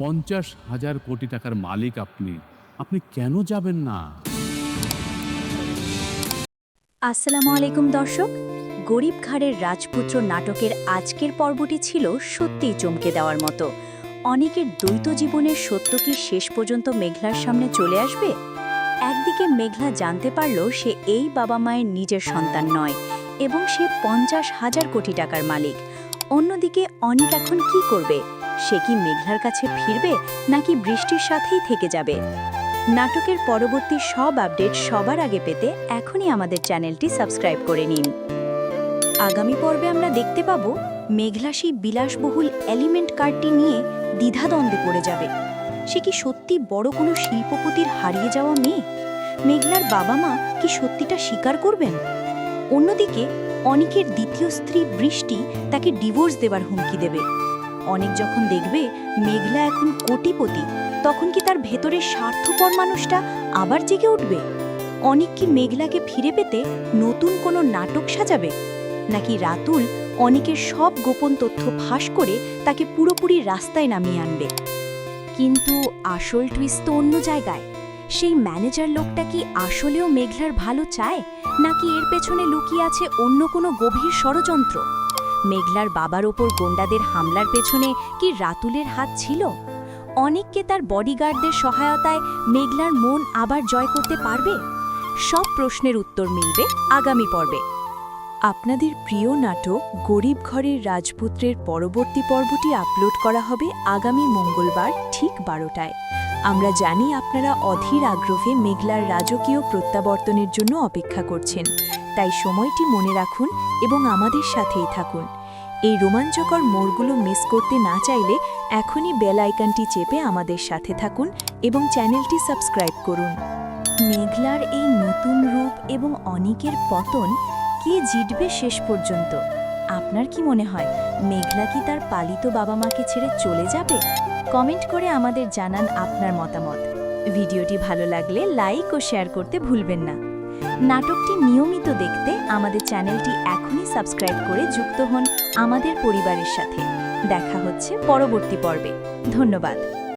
50,000 কোটি টাকার মালিক আপনি, আপনি কেন যাবেন না? আসসালামু আলাইকুম দর্শক, গরিব ঘাড়ের রাজপুত্র নাটকের আজকের পর্বটি ছিল সত্যিই চমকে দেওয়ার মতো। অনেকের দ্বৈত জীবনের সত্য কি শেষ পর্যন্ত মেঘলার সামনে চলে আসবে? একদিকে মেঘলা জানতে পারল সে এই বাবা মায়ের নিজের সন্তান নয় এবং সে 50,000 কোটি টাকার মালিক। অন্যদিকে অনিক এখন কি করবে? সে কি মেঘলার কাছে ফিরবে নাকি বৃষ্টির সাথেই থেকে যাবে? নাটকের পরবর্তী সব আপডেট সবার আগে পেতে এখনই আমাদের চ্যানেলটি সাবস্ক্রাইব করে নিন। আগামী পর্বে আমরা দেখতে পাবো মেঘলা সেই বিলাসবহুল এলিমেন্ট কার্ডটি নিয়ে দ্বিধাদ্বন্দ্বে পড়ে যাবে। সে কি সত্যি বড় কোনো শিল্পপতির হারিয়ে যাওয়া মেয়ে? মেঘলার বাবা মা কি সত্যিটা স্বীকার করবেন? অন্যদিকে অনিকের দ্বিতীয় স্ত্রী বৃষ্টি তাকে ডিভোর্স দেবার হুমকি দেবে। অনেক যখন দেখবে মেঘলা এখন কোটিপতি, তখন কি তার ভেতরের স্বার্থপর মানুষটা আবার জেগে উঠবে? অনিক কি মেঘলাকে ফিরে পেতে নতুন কোনো নাটক সাজাবে, নাকি রাতুল অনিকের সব গোপন তথ্য ফাঁস করে তাকে পুরোপুরি রাস্তায় নামিয়ে আনবে? কিন্তু আসল টুইস্ট তো অন্য জায়গায়। সেই ম্যানেজার লোকটা কি আসলেও মেঘলার ভালো চায়, নাকি এর পেছনে লুকিয়ে আছে অন্য কোনো গভীর ষড়যন্ত্র? মেঘলার বাবার ওপর গোন্ডাদের হামলার পেছনে কি রাতুলের হাত ছিল? অনেককে তার বডিগার্ডদের সহায়তায় মেঘলার মন আবার জয় করতে পারবে? সব প্রশ্নের উত্তর মিলবে আগামী পর্বে। আপনাদের প্রিয় নাটক গরিব ঘরের রাজপুত্রের পরবর্তী পর্বটি আপলোড করা হবে আগামী মঙ্গলবার ঠিক 12টায়। আমরা জানি আপনারা অধীর আগ্রহে মেঘলার রাজকীয় প্রত্যাবর্তনের জন্য অপেক্ষা করছেন, তাই সময়টি মনে রাখুন এবং আমাদের সাথেই থাকুন। এই রোমাঞ্চকর মোড়গুলো মিস করতে না চাইলে এখনই বেল আইকনটি চেপে আমাদের সাথে থাকুন এবং চ্যানেলটি সাবস্ক্রাইব করুন। মেঘলার এই নতুন রূপ এবং অনিকের পতন, কে জিতবে শেষ পর্যন্ত? আপনার কি মনে হয় মেঘলা কি তার পালিত বাবা মাকে ছেড়ে চলে যাবে? কমেন্ট করে আমাদের জানান আপনার মতামত। ভিডিওটি ভালো লাগলে লাইক ও শেয়ার করতে ভুলবেন না। নাটকটি নিয়মিত দেখতে আমাদের চ্যানেলটি এখনই সাবস্ক্রাইব করে যুক্ত হন আমাদের পরিবারের সাথে। দেখা হচ্ছে পরবর্তী পর্বে। ধন্যবাদ।